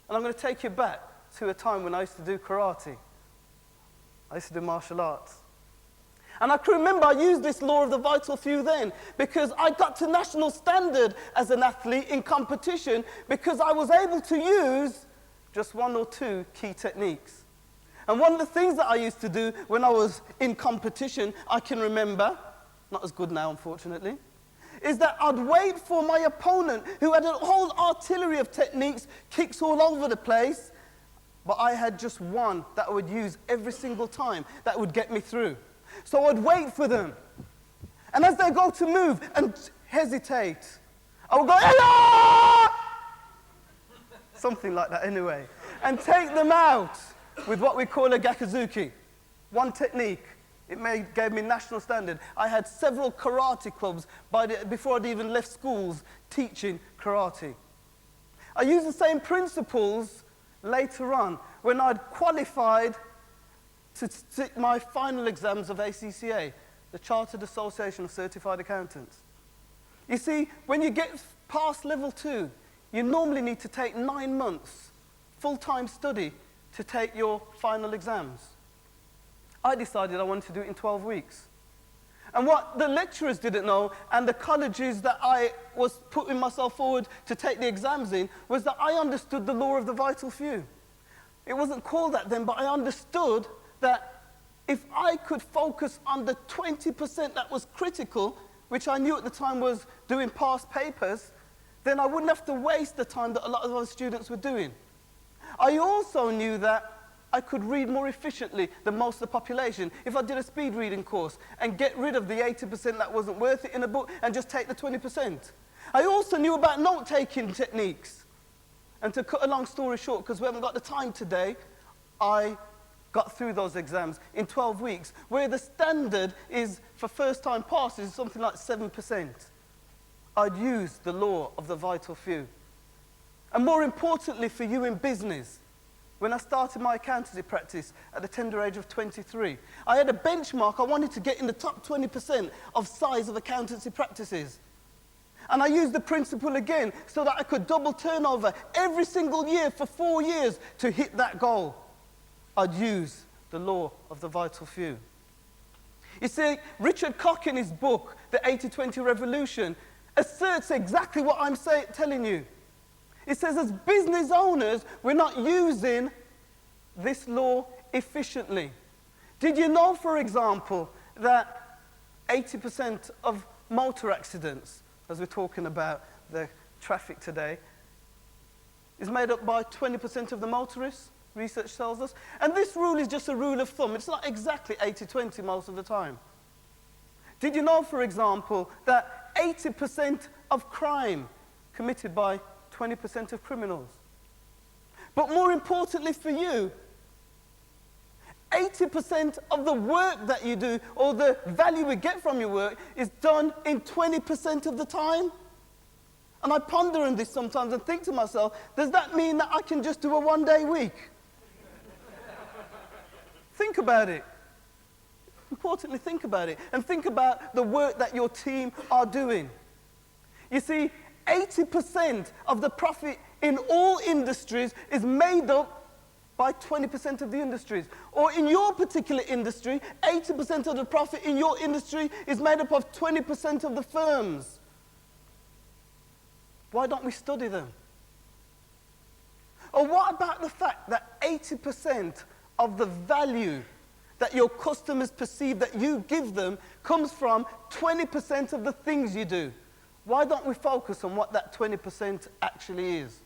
And I'm going to take you back to a time when I used to do karate. I used to do martial arts. And I can remember I used this law of the vital few then because I got to national standard as an athlete in competition because I was able to use just one or two key techniques. And one of the things that I used to do when I was in competition, I can remember, not as good now unfortunately, is that I'd wait for my opponent who had a whole artillery of techniques, kicks all over the place, but I had just one that I would use every single time that would get me through. So I'd wait for them. And as they go to move and hesitate, I would go, "Hello!" Something like that anyway. And take them out with what we call a gakuzuki. One technique. It gave me national standard. I had several karate clubs before I'd even left schools teaching karate. I used the same principles later on when I'd qualified to sit my final exams of ACCA, the Chartered Association of Certified Accountants. You see, when you get past level 2, you normally need to take 9 months full-time study to take your final exams. I decided I wanted to do it in 12 weeks. And what the lecturers didn't know, and the colleges that I was putting myself forward to take the exams in, was that I understood the law of the vital few. It wasn't called that then, but I understood that if I could focus on the 20% that was critical, which I knew at the time was doing past papers, then I wouldn't have to waste the time that a lot of other students were doing. I also knew that I could read more efficiently than most of the population if I did a speed reading course and get rid of the 80% that wasn't worth it in a book and just take the 20%. I also knew about note-taking techniques. And to cut a long story short, because we haven't got the time today, I got through those exams in 12 weeks, where the standard is for first-time passes something like 7%. I'd used the law of the vital few. And more importantly for you in business, when I started my accountancy practice at the tender age of 23, I had a benchmark. I wanted to get in the top 20% of size of accountancy practices. And I used the principle again so that I could double turnover every single year for 4 years to hit that goal. I'd use the law of the vital few. You see, Richard Koch in his book, The 80-20 Revolution, asserts exactly what I'm telling you. It says as business owners, we're not using this law efficiently. Did you know, for example, that 80% of motor accidents, as we're talking about the traffic today, is made up by 20% of the motorists, research tells us? And this rule is just a rule of thumb. It's not exactly 80-20 most of the time. Did you know, for example, that 80% of crime committed by 20% of criminals? But more importantly for you, 80% of the work that you do, or the value we get from your work, is done in 20% of the time. And I ponder on this sometimes and think to myself, does that mean that I can just do a one-day week? Think about it. Importantly, think about it. And think about the work that your team are doing. You see, 80% of the profit in all industries is made up by 20% of the industries. Or in your particular industry, 80% of the profit in your industry is made up of 20% of the firms. Why don't we study them? Or what about the fact that 80% of the value that your customers perceive that you give them comes from 20% of the things you do? Why don't we focus on what that 20% actually is?